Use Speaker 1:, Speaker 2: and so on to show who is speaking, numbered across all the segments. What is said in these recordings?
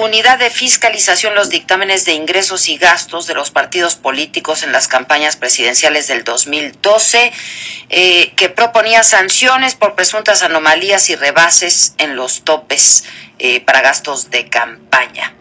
Speaker 1: Unidad de Fiscalización los dictámenes de ingresos y gastos de los partidos políticos en las campañas presidenciales del 2012, que proponía sanciones por presuntas anomalías y rebases en los topes para gastos de campaña,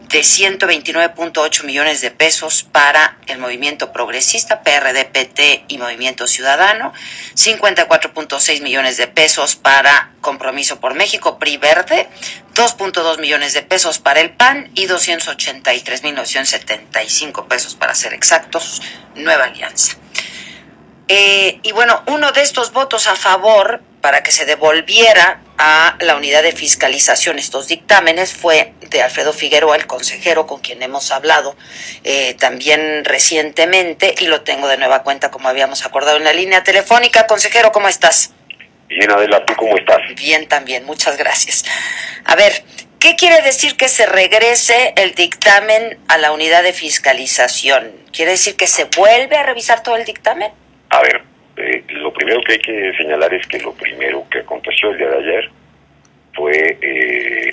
Speaker 1: de 129.8 millones de pesos para el Movimiento Progresista, PRD, PT y Movimiento Ciudadano, 54.6 millones de pesos para Compromiso por México, PRI Verde, 2.2 millones de pesos para el PAN y 283.975 pesos, para ser exactos, Nueva Alianza. Y bueno, uno de estos votos a favor para que se devolviera a la unidad de fiscalización estos dictámenes fue de Alfredo Figueroa, el consejero con quien hemos hablado también recientemente, y lo tengo de nueva cuenta como habíamos acordado en la línea telefónica. Consejero, ¿cómo estás?
Speaker 2: Bien, Adela, ¿tú cómo estás?
Speaker 1: Bien, también, muchas gracias. A ver, ¿qué quiere decir que se regrese el dictamen a la unidad de fiscalización? ¿Quiere decir que se vuelve a revisar todo el dictamen?
Speaker 2: A ver, lo primero que hay que señalar es que lo primero que aconteció el día de ayer fue,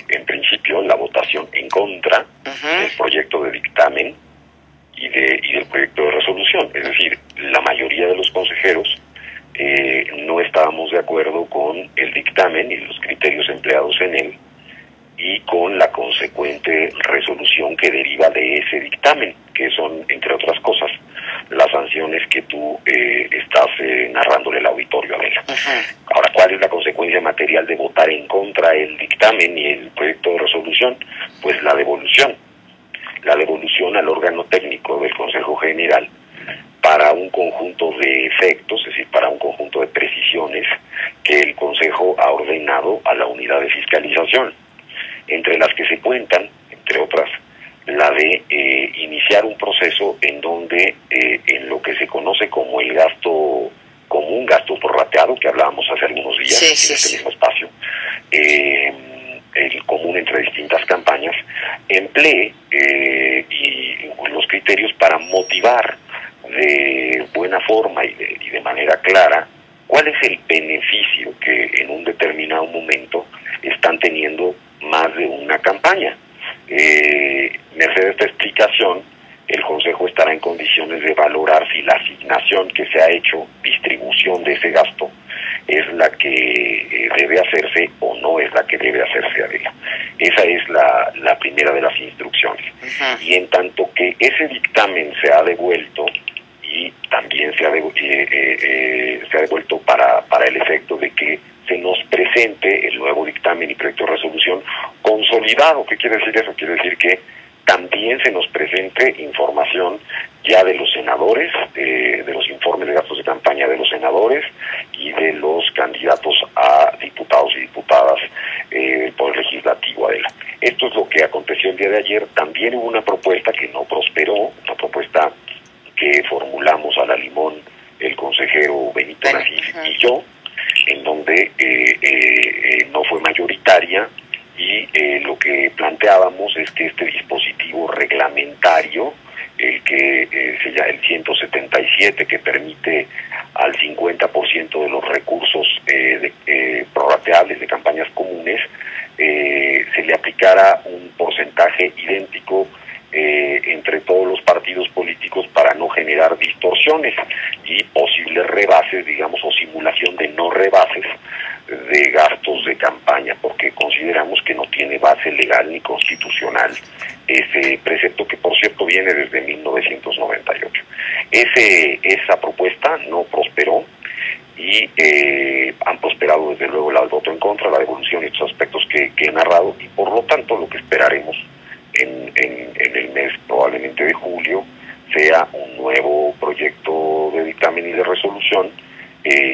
Speaker 2: en principio, la votación en contra del proyecto de dictamen y del proyecto de resolución. Es decir, la mayoría de los consejeros no estábamos de acuerdo con el dictamen y los criterios empleados en él y con la consecuente resolución que deriva de ese dictamen, que son, entre otras cosas, las sanciones que tú estás narrándole al auditorio, Adela. Ahora, ¿cuál es la consecuencia material de votar en contra el dictamen y el proyecto de resolución? Pues la devolución al órgano técnico del Consejo General para un conjunto de efectos, es decir, para un conjunto de precisiones que el Consejo ha ordenado a la unidad de fiscalización, entre las que se cuentan, entre otras, la de iniciar un proceso en donde en lo que se conoce como el gasto común, gasto prorrateado, que hablábamos hace algunos días en este mismo espacio, el común entre distintas campañas, emplee y los criterios para motivar de buena forma y de manera clara cuál es el beneficio que en un determinado momento están teniendo más de una campaña. Merced a esta explicación, el Consejo estará en condiciones de valorar si la asignación que se ha hecho, distribución de ese gasto, es la que debe hacerse o no es la que debe hacerse, Adela. Esa es la primera de las instrucciones. Y en tanto que ese dictamen se ha devuelto, y también se ha devuelto para el efecto de que se nos presente el nuevo dictamen y proyecto de resolución consolidado. ¿Qué quiere decir eso? Quiere decir que también se nos presente información ya de los senadores, de los informes de gastos de campaña de los senadores y de los candidatos a diputados y diputadas del Poder Legislativo, Adela. Esto es lo que aconteció el día de ayer. También hubo una propuesta que no prosperó, una propuesta que formulamos a la limón el consejero Benito Nasif y yo, en donde no fue mayoritaria, y lo que planteábamos es que este dispositivo reglamentario, el que sería el 177, que permite al 50% de los recursos prorrateables de campañas comunes, se le aplicara un porcentaje idéntico entre todos los partidos políticos para no generar distorsiones y posibles rebases, digamos, o simulación de no rebases de gastos de campaña, porque consideramos que no tiene base legal ni constitucional ese precepto, que por cierto viene desde 1998. Esa propuesta no prosperó y han prosperado desde luego el voto en contra, la devolución y estos aspectos que he narrado, y por lo tanto lo que esperaremos en el mes probablemente de julio sea un nuevo proyecto de dictamen y de resolución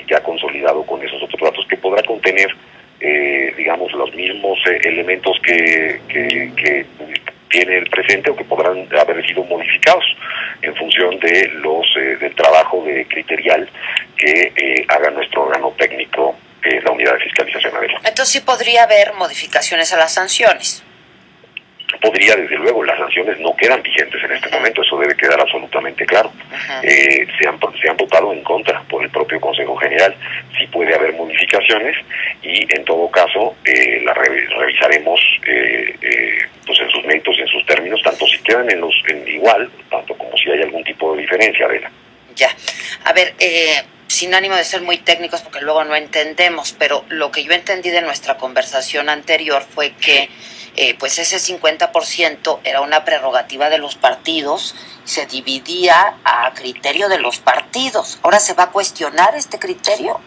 Speaker 2: ya consolidado con esos otros datos, que podrá contener digamos los mismos elementos que tiene el presente, o que podrán haber sido modificados en función de del trabajo de criterial que haga nuestro órgano técnico, la unidad de fiscalización.
Speaker 1: Entonces sí podría haber modificaciones a las sanciones.
Speaker 2: podría, desde luego, las sanciones no quedan vigentes en este momento, eso debe quedar absolutamente claro. Se han votado en contra por el propio Consejo General. Sí puede haber modificaciones y, en todo caso, las revisaremos pues en sus méritos y en sus términos, tanto si quedan en igual, tanto como si hay algún tipo de diferencia, Adela.
Speaker 1: Ya. A ver, sin ánimo de ser muy técnicos porque luego no entendemos, pero lo que yo entendí de nuestra conversación anterior fue que pues ese 50% era una prerrogativa de los partidos, se dividía a criterio de los partidos. ¿Ahora se va a cuestionar este criterio?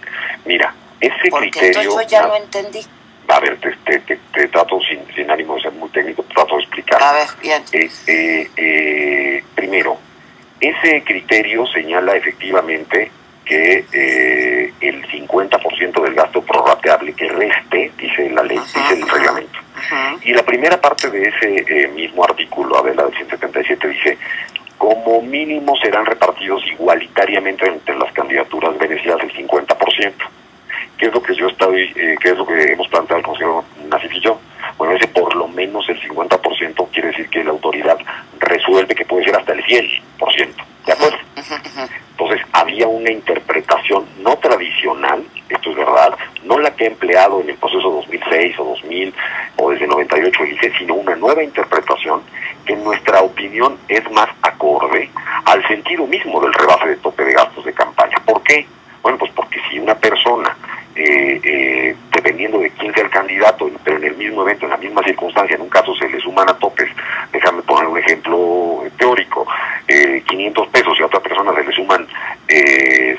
Speaker 2: Mira, ese
Speaker 1: porque
Speaker 2: criterio...
Speaker 1: Entonces yo ya no entendí.
Speaker 2: A ver, te trato sin ánimo de ser muy técnico, te trato de explicar.
Speaker 1: A ver, bien.
Speaker 2: Primero, ese criterio señala efectivamente que el 50% del gasto prorrateable que reste, dice la ley, dice el reglamento. Y la primera parte de ese mismo artículo, Adela, del 177, dice: como mínimo serán repartidos igualitariamente entre las candidaturas beneficiadas el 50%. ¿Qué es lo que qué es lo que hemos planteado el Consejo Nacional y yo? Bueno, ese por lo menos el 50% quiere decir que la autoridad resuelve que puede ser hasta el 100%, ¿de acuerdo? Entonces, había una interpretación no tradicional, esto es verdad, no la que ha empleado en el proceso 2006 o 2000 o desde 98 el ICE, sino una nueva interpretación que en nuestra opinión es más acorde al sentido mismo del rebase de tope de gastos de campaña. ¿Por qué? Bueno, pues porque si una persona, dependiendo de quién sea el candidato, pero en el mismo evento, en la misma circunstancia, en un caso se le suman a topes, déjame poner un ejemplo teórico, 500 pesos y a otra persona se le suman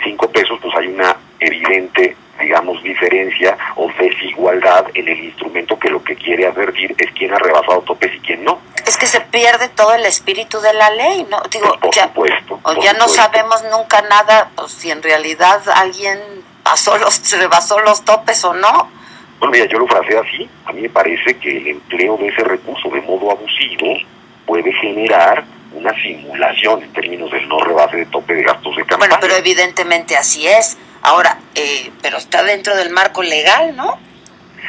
Speaker 2: 5 pesos, pues hay una evidente, digamos, diferencia o desigualdad en el instrumento que lo que quiere advertir es quién ha rebasado topes y quién no.
Speaker 1: Es que se pierde todo el espíritu de la ley, ¿no? Digo,
Speaker 2: pues
Speaker 1: ya no sabemos nunca nada, pues, si en realidad alguien rebasó los topes o no.
Speaker 2: Bueno, mira, yo lo fraseo así. A mí me parece que el empleo de ese recurso de modo abusivo puede generar una simulación en términos del no rebase de tope de gastos de campaña.
Speaker 1: Bueno, pero evidentemente así es. Ahora, pero está dentro del marco legal, ¿no?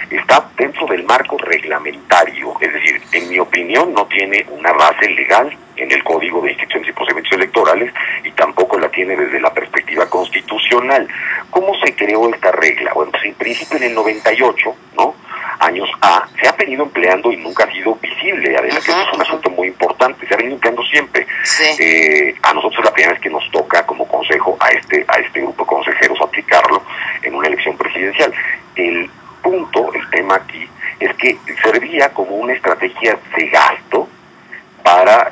Speaker 2: Está dentro del marco reglamentario, es decir, en mi opinión no tiene una base legal en el Código de Instituciones y Procedimientos Electorales y tampoco la tiene desde la perspectiva constitucional. ¿Cómo se creó esta regla? Bueno, pues en principio en el 98, ¿no? Años A, se ha venido empleando y nunca ha sido visible, Adela, que es un asunto muy importante, se ha venido empleando siempre.
Speaker 1: Sí.
Speaker 2: A nosotros es la primera vez que nos toca como consejo a este grupo de consejeros aplicarlo en una elección presidencial. El tema aquí es que servía como una estrategia de gasto para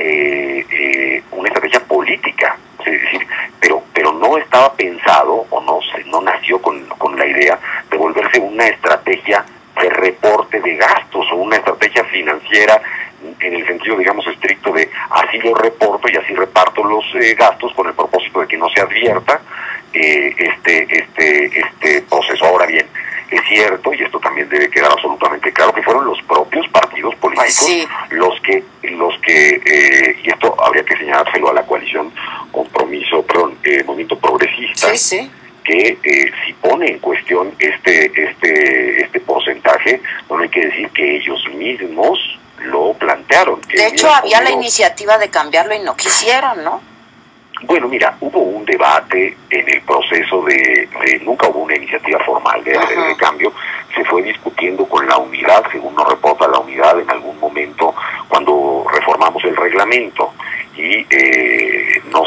Speaker 2: una estrategia política, es decir, pero no estaba pensado o no nació con la idea de volverse una estrategia de reporte de gastos o una estrategia financiera en el sentido, digamos, estricto de así lo reporto y así reparto los gastos con el propósito de que no se advierta este proceso. Ahora bien, es cierto, y esto también debe quedar absolutamente claro, que fueron los propios partidos políticos los que y esto habría que señalárselo a la coalición Movimiento Progresista, que si pone en cuestión este porcentaje, bueno, hay que decir que ellos mismos lo plantearon.
Speaker 1: De hecho, había la iniciativa de cambiarlo y no quisieron, ¿no?
Speaker 2: Bueno, mira, hubo un debate en el proceso nunca hubo una iniciativa formal de cambio, se fue discutiendo con la unidad, según nos reporta la unidad en algún momento cuando reformamos el reglamento, y no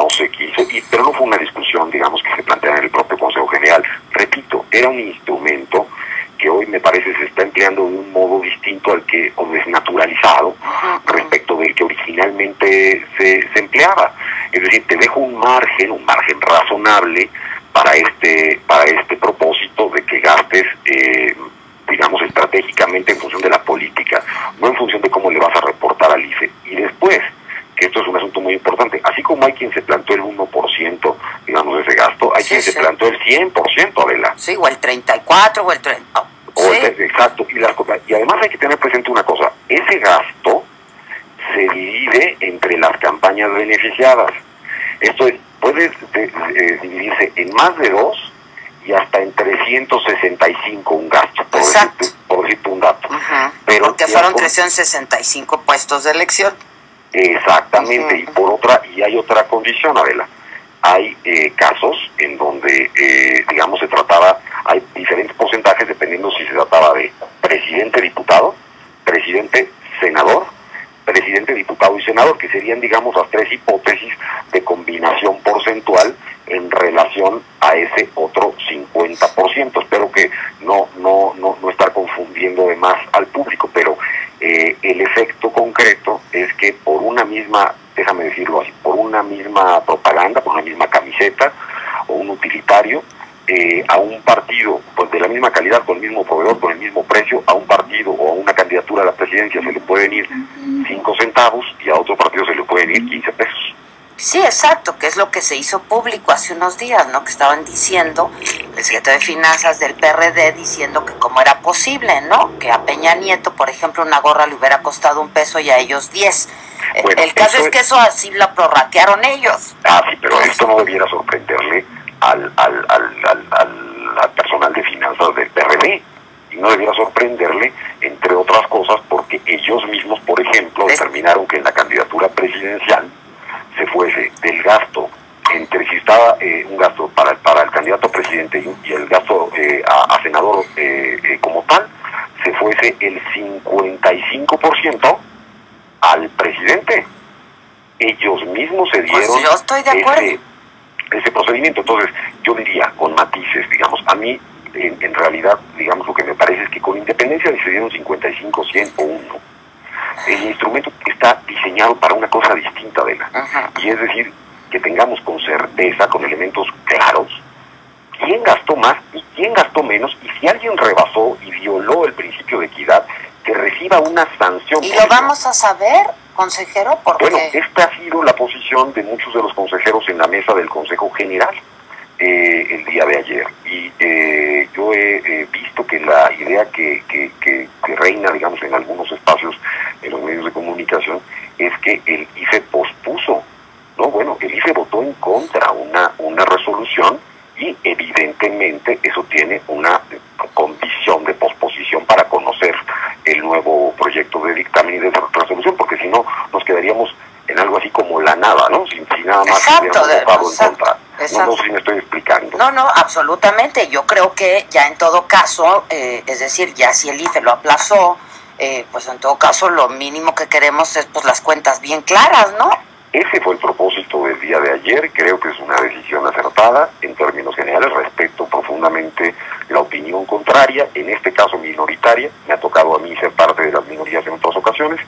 Speaker 2: se quiso, pero no fue una discusión, digamos, que se planteara en el propio Consejo General. Repito, era un instrumento que hoy me parece se está empleando de un modo distinto o desnaturalizado respecto del que originalmente se empleaba. Es decir, te dejo un margen razonable para este propósito de que gastes, digamos, estratégicamente en función de la política, no en función de cómo le vas a reportar al ICE. Y después, que esto es un asunto muy importante, así como hay quien se planteó el 1%, digamos, de ese gasto, hay quien se planteó el 100%, Adela.
Speaker 1: Sí, o el 34, o el 30.
Speaker 2: Exacto, y además hay que tener presente una cosa, ese gasto se divide entre las campañas beneficiadas. Esto puede dividirse en más de 2 y hasta en 365 un gasto, por decirte un dato. Pero
Speaker 1: porque fueron 365 puestos de elección.
Speaker 2: Exactamente, y hay otra condición, Adela. Hay casos en donde, digamos, hay diferentes porcentajes dependiendo si se trataba de presidente diputado, presidente senador, presidente diputado y senador, que serían, digamos, las tres hipótesis de combinación porcentual en relación a ese otro 50%. Espero que no estar confundiendo de más al público, pero el efecto concreto es que por una misma, déjame decirlo así, por una misma propaganda, por una misma camiseta o un utilitario, a un partido pues de la misma calidad, con el mismo proveedor, con el mismo precio, a un partido o a una candidatura a la presidencia se le pueden ir 5 centavos y a otro partido se le pueden ir 15 pesos.
Speaker 1: Sí, exacto, que es lo que se hizo público hace unos días, ¿no? Que estaban diciendo, el secretario de Finanzas del PRD diciendo que cómo era posible, ¿no? Que a Peña Nieto, por ejemplo, una gorra le hubiera costado 1 peso y a ellos 10. Bueno, el caso es que eso así lo prorratearon ellos.
Speaker 2: Sí, pero esto no debiera sorprenderle al personal de finanzas del PRD. Y no debiera sorprenderle, entre otras cosas, porque ellos mismos, por ejemplo, determinaron que en la candidatura presidencial se fuese del gasto, entre si estaba un gasto para el candidato a presidente y el gasto a senador como tal, se fuese el 55% al presidente. Ellos mismos se dieron
Speaker 1: pues yo estoy de acuerdo.
Speaker 2: ese procedimiento. Entonces, yo diría, con matices, digamos, a mí, en realidad, digamos, lo que me parece es que con independencia de si se dieron 55, 100 o 1, el instrumento está diseñado para una cosa distinta de y es decir, que tengamos con certeza, con elementos claros, quién gastó más y quién gastó menos, y si alguien rebasó y violó el principio de equidad, que reciba una sanción.
Speaker 1: ¿Y lo vamos a saber, consejero? Porque
Speaker 2: bueno, esta ha sido la posición de muchos de los consejeros en la mesa del Consejo General el día de ayer, y yo he visto que la idea que reina, digamos, en algunos espacios en los medios de comunicación es que el IFE pospuso, ¿no? Bueno, el IFE votó en contra una resolución, y evidentemente eso tiene una condición de posposición para conocer el nuevo proyecto de dictamen y de resolución, porque si no nos quedaríamos en algo así como la nada, ¿no? Sin nada más que hubiéramos votado en contra. No sé si me estoy explicando.
Speaker 1: No, absolutamente. Yo creo que ya en todo caso, es decir, ya si el IFE lo aplazó, pues en todo caso lo mínimo que queremos es pues las cuentas bien claras, ¿no?
Speaker 2: Ese fue el propósito del día de ayer. Creo que es una decisión acertada en términos generales. Respeto profundamente la opinión contraria, en este caso minoritaria. Me ha tocado a mí ser parte de las minorías en otras ocasiones,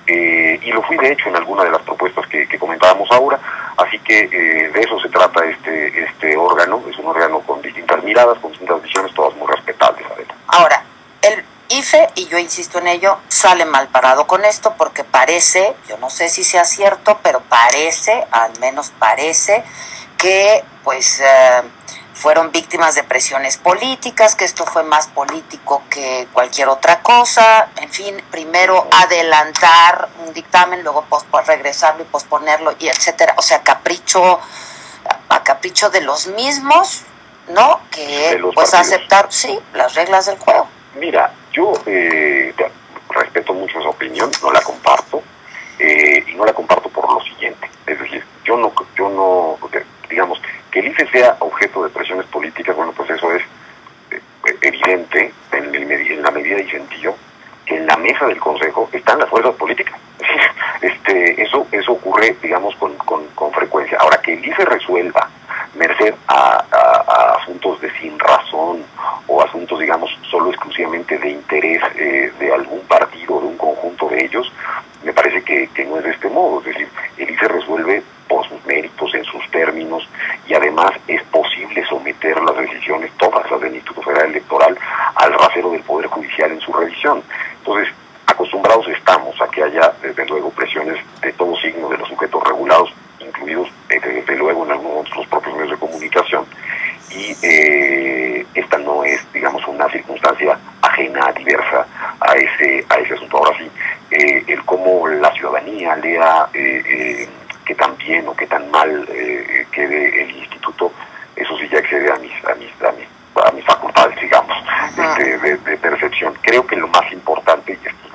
Speaker 2: y lo fui de hecho en alguna de las propuestas que comentábamos ahora. Así que de eso se trata este órgano. Es un órgano con distintas miradas, con distintas visiones, todas muy respetables.
Speaker 1: Ahora, el IFE, y yo insisto en ello, sale mal parado con esto porque parece, yo no sé si sea cierto, pero parece, al menos parece, que pues fueron víctimas de presiones políticas, que esto fue más político que cualquier otra cosa. En fin, primero adelantar un dictamen, luego regresarlo y posponerlo, y etcétera. O sea, a capricho de los mismos, ¿no? Que pues partidos. Aceptar, sí, las reglas del juego.
Speaker 2: Mira, yo respeto mucho esa opinión, no la comparto, y no la comparto por lo siguiente. Es decir, yo no, digamos, que el IFE sea objeto de presiones políticas, bueno, pues eso es evidente en la medida y sentido que en la mesa del Consejo están las fuerzas políticas. Eso ocurre, digamos, con frecuencia. Ahora, que el IFE resuelva merced a asuntos de sin razón o asuntos, digamos, solo exclusivamente de interés de algún partido, de un conjunto de ellos, me parece que no es de este modo. Es decir, el IFE resuelve por sus méritos, en sus términos, y además es posible someter las decisiones, todas las del Instituto Federal Electoral, al rasero del Poder Judicial en su revisión. Entonces, acostumbrados estamos a que haya, desde luego, presiones de todo signo de los sujetos regulados, incluidos, desde luego, en algunos de los propios medios de comunicación, y esta no es, digamos, una circunstancia ajena, diversa a ese asunto. Ahora sí, el cómo la ciudadanía lea qué tan bien o qué tan mal quede el instituto, eso sí ya excede a mis facultades, digamos, de percepción. Creo que lo más importante, y esto es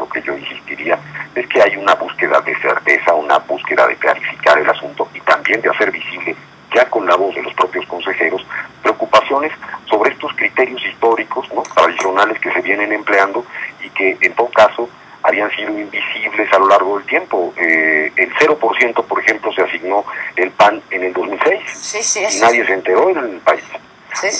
Speaker 2: es que hay una búsqueda de certeza, una búsqueda de clarificar el asunto y también de hacer visible, ya con la voz de los propios consejeros, preocupaciones sobre estos criterios históricos, ¿no?, tradicionales que se vienen empleando y que en todo caso habían sido invisibles a lo largo del tiempo. El 0%, por ejemplo, se asignó el PAN en el 2006 y nadie se enteró en el país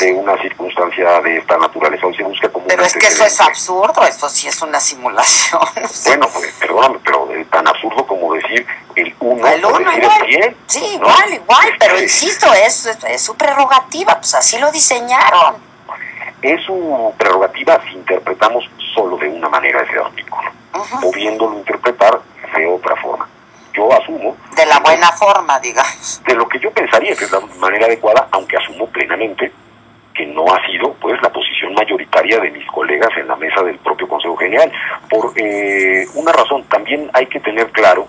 Speaker 2: de una circunstancia de esta naturaleza. Hoy se busca como
Speaker 1: pero es que eso es absurdo, esto sí es una simulación.
Speaker 2: Bueno, pues perdóname, pero tan absurdo como decir el 1,
Speaker 1: el 1
Speaker 2: decir
Speaker 1: igual.
Speaker 2: el 100.
Speaker 1: Sí, ¿no? igual, pero insisto, es su prerrogativa, pues así lo diseñaron.
Speaker 2: Es su prerrogativa si interpretamos solo de una manera ese artículo, pudiéndolo interpretar de otra forma. Yo asumo...
Speaker 1: De la buena forma, digamos.
Speaker 2: De lo que yo pensaría que es la manera adecuada, aunque asumo plenamente que no ha sido pues la posición mayoritaria de mis colegas en la mesa del propio Consejo General. Por una razón, también hay que tener claro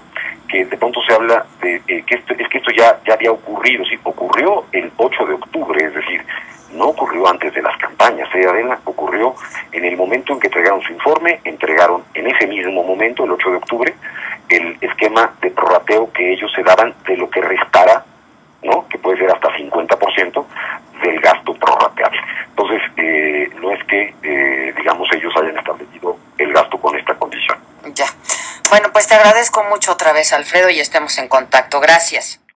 Speaker 2: que de pronto se habla de que esto ya había ocurrido, sí, ocurrió el 8 de octubre, es decir, no ocurrió antes de las campañas, Adela, ocurrió en el momento en que entregaron su informe, entregaron en ese mismo momento, el 8 de octubre, el esquema de prorrateo que ellos se daban de lo que restara, ¿no?, que puede ser hasta 50% del gasto prorrateable. Entonces, no es que, digamos, ellos hayan establecido el gasto con esta condición.
Speaker 1: Ya. Bueno, pues te agradezco mucho otra vez, Alfredo, y estemos en contacto. Gracias.